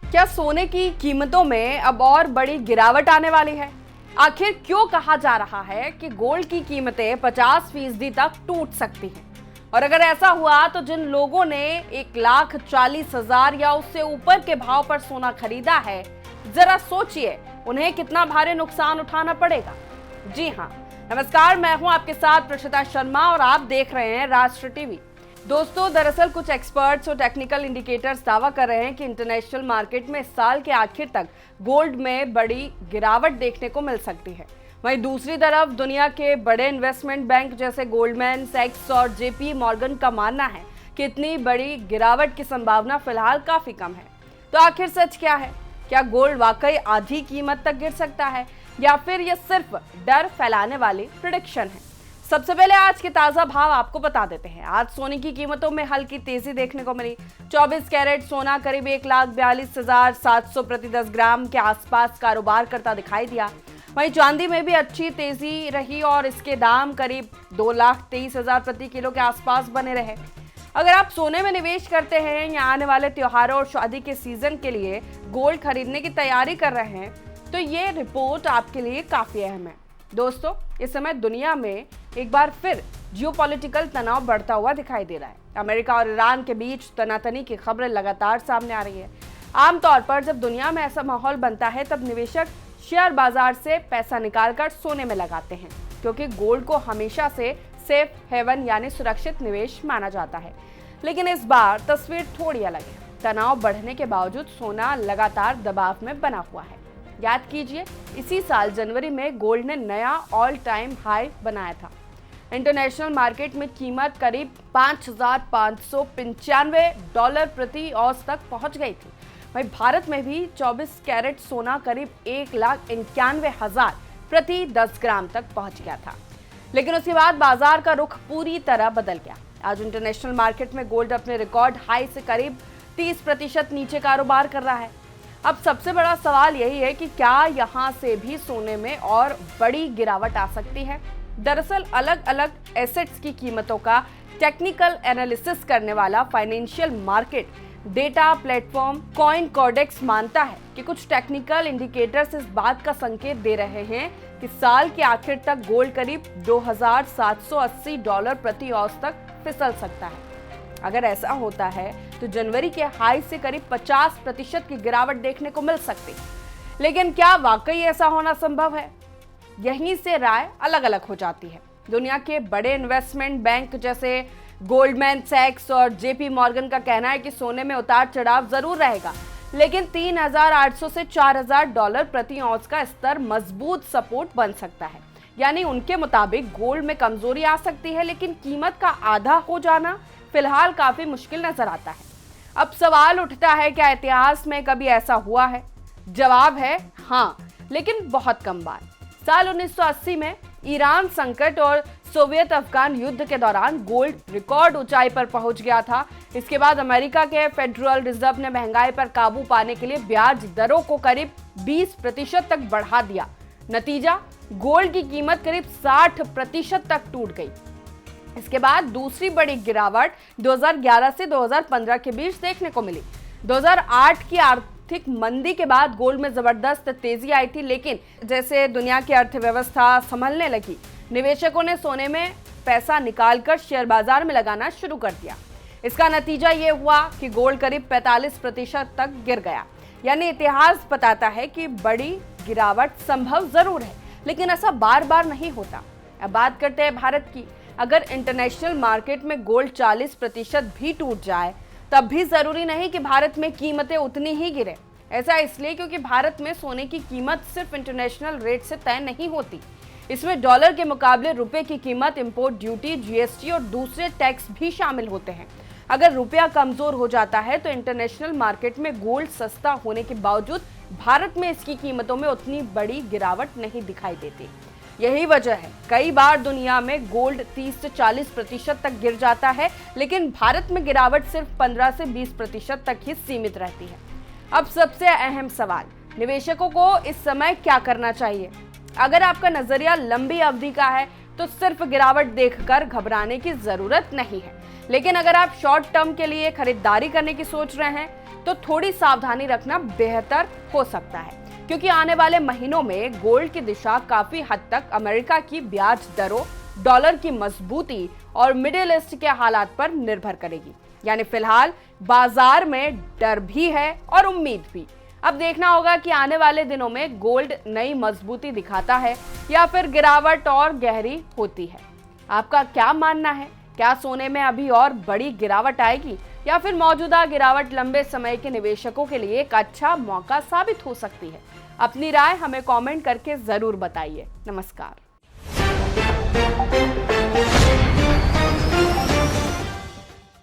क्या सोने की कीमतों में अब और बड़ी गिरावट आने वाली है? आखिर क्यों कहा जा रहा है कि गोल्ड की कीमतें 50% तक टूट सकती हैं? और अगर ऐसा हुआ तो जिन लोगों ने 1,40,000 या उससे ऊपर के भाव पर सोना खरीदा है, जरा सोचिए उन्हें कितना भारी नुकसान उठाना पड़ेगा। जी हाँ, नमस्कार, मैं हूं आपके साथ प्रशिता शर्मा और आप देख रहे हैं राष्ट्र टीवी। दोस्तों, दरअसल कुछ एक्सपर्ट्स और टेक्निकल इंडिकेटर्स दावा कर रहे हैं कि इंटरनेशनल मार्केट में इस साल के आखिर तक गोल्ड में बड़ी गिरावट देखने को मिल सकती है। वहीं दूसरी तरफ दुनिया के बड़े इन्वेस्टमेंट बैंक जैसे गोल्डमैन सैक्स और जेपी मॉर्गन का मानना है कि इतनी बड़ी गिरावट की संभावना फिलहाल काफी कम है। तो आखिर सच क्या है? क्या गोल्ड वाकई आधी कीमत तक गिर सकता है या फिर यह सिर्फ डर फैलाने वाली प्रेडिक्शन है? सबसे पहले आज के ताजा भाव आपको बता देते हैं। आज सोने की कीमतों में हल्की तेजी देखने को मिली। 24 कैरेट सोना करीब 1,42,700 प्रति 10 ग्राम के आसपास कारोबार करता दिखाई दिया। वहीं चांदी में भी अच्छी तेजी रही और इसके दाम करीब 2,23,000 प्रति किलो के आसपास बने रहे। अगर आप सोने में निवेश करते हैं या आने वाले त्योहारों और शादी के सीजन के लिए गोल्ड खरीदने की तैयारी कर रहे हैं तो ये रिपोर्ट आपके लिए काफी अहम है। दोस्तों, इस समय दुनिया में एक बार फिर जियोपॉलिटिकल तनाव बढ़ता हुआ दिखाई दे रहा है। अमेरिका और ईरान के बीच तनातनी की खबरें लगातार सामने आ रही है। आमतौर पर जब दुनिया में ऐसा माहौल बनता है तब निवेशक शेयर बाजार से पैसा निकालकर सोने में लगाते हैं, क्योंकि गोल्ड को हमेशा से सेफ हेवन यानी सुरक्षित निवेश माना जाता है। लेकिन इस बार तस्वीर थोड़ी अलग है। तनाव बढ़ने के बावजूद सोना लगातार दबाव में बना हुआ है। याद कीजिए, इसी साल जनवरी में गोल्ड ने नया ऑल टाइम हाई बनाया था। इंटरनेशनल मार्केट में कीमत करीब $5,595 प्रति औंस तक पहुंच गई थी। वहीं भारत में भी 24 कैरेट सोना करीब 1,91,000 प्रति 10 ग्राम तक पहुंच गया था। लेकिन उसके बाद बाजार का रुख पूरी तरह बदल गया। आज इंटरनेशनल मार्केट में गोल्ड अपने रिकॉर्ड हाई से करीब 30% नीचे कारोबार कर रहा है। अब सबसे बड़ा सवाल यही है कि क्या यहां से भी सोने में और बड़ी गिरावट आ सकती है? दरअसल अलग अलग एसेट्स की कीमतों का टेक्निकल एनालिसिस करने वाला फाइनेंशियल मार्केट डेटा प्लेटफॉर्म कॉइनकॉर्डेक्स मानता है कि कुछ टेक्निकल इंडिकेटर्स इस बात का संकेत दे रहे हैं कि साल के आखिर तक गोल्ड करीब $2,780 प्रति औंस तक फिसल सकता है। अगर ऐसा होता है तो जनवरी के हाई से करीब 50% की गिरावट देखने को मिल सकती है। लेकिन क्या वाकई ऐसा होना संभव है? यहीं से राय अलग अलग हो जाती है। दुनिया के बड़े इन्वेस्टमेंट बैंक जैसे गोल्डमैन सैक्स और जेपी मॉर्गन का कहना है कि सोने में उतार चढ़ाव जरूर रहेगा, लेकिन $3,800 से $4,000 प्रति औंस का स्तर मजबूत सपोर्ट बन सकता है। यानी उनके मुताबिक गोल्ड में कमजोरी आ सकती है, लेकिन कीमत का आधा हो जाना फिलहाल काफी मुश्किल नजर आता है। अब सवाल उठता है, क्या इतिहास में कभी ऐसा हुआ है? जवाब है हाँ, लेकिन बहुत कम बार। साल 1980 में ईरान संकट और सोवियत अफगान युद्ध के दौरान गोल्ड रिकॉर्ड ऊंचाई पर पहुंच गया था। इसके बाद अमेरिका के फेडरल रिजर्व ने महंगाई पर काबू पाने के लिए ब्याज दरों को करीब 20% तक बढ़ा दिया। नतीजा, गोल्ड की कीमत करीब 60% तक टूट गई। इसके बाद दूसरी बड़ी गिरावट 2011 से 2015 के बीच देखने को मिली। 2008 की आर्थिक मंदी के बाद गोल्ड में जबरदस्त तेजी आई थी, लेकिन जैसे दुनिया की अर्थव्यवस्था संभलने लगी, निवेशकों ने सोने में पैसा निकालकर शेयर बाजार में लगाना शुरू कर दिया। इसका नतीजा ये हुआ कि गोल्ड करीब 45% तक गिर गया। यानी इतिहास बताता है कि बड़ी गिरावट संभव जरूर है, लेकिन ऐसा बार बार नहीं होता। अब बात करते हैं भारत की। अगर इंटरनेशनल मार्केट में गोल्ड 40% भी टूट जाए तब भी जरूरी नहीं कि भारत में कीमतें उतनी ही गिरे। ऐसा इसलिए क्योंकि भारत में सोने की कीमत सिर्फ इंटरनेशनल रेट से तय नहीं होती। इसमें डॉलर के मुकाबले रुपए की कीमत, इंपोर्ट ड्यूटी, जीएसटी और दूसरे टैक्स भी शामिल होते हैं। अगर रुपया कमजोर हो जाता है तो इंटरनेशनल मार्केट में गोल्ड सस्ता होने के बावजूद भारत में इसकी कीमतों में उतनी बड़ी गिरावट नहीं दिखाई देती। यही वजह है कई बार दुनिया में गोल्ड 30 से 40% तक गिर जाता है, लेकिन भारत में गिरावट सिर्फ 15 से 20% तक ही सीमित रहती है। अब सबसे अहम सवाल, निवेशकों को इस समय क्या करना चाहिए? अगर आपका नजरिया लंबी अवधि का है तो सिर्फ गिरावट देखकर घबराने की जरूरत नहीं है। लेकिन अगर आप शॉर्ट टर्म के लिए खरीदारी करने की सोच रहे हैं तो थोड़ी सावधानी रखना बेहतर हो सकता है, क्योंकि आने वाले महीनों में गोल्ड की दिशा काफी हद तक अमेरिका की ब्याज दरों, डॉलर की मजबूती और मिडिल ईस्ट के हालात पर निर्भर करेगी। यानी फिलहाल बाजार में डर भी है और उम्मीद भी। अब देखना होगा कि आने वाले दिनों में गोल्ड नई मजबूती दिखाता है या फिर गिरावट और गहरी होती है। आपका क्या मानना है? क्या सोने में अभी और बड़ी गिरावट आएगी या फिर मौजूदा गिरावट लंबे समय के निवेशकों के लिए एक अच्छा मौका साबित हो सकती है? अपनी राय हमें कमेंट करके जरूर बताइए। नमस्कार।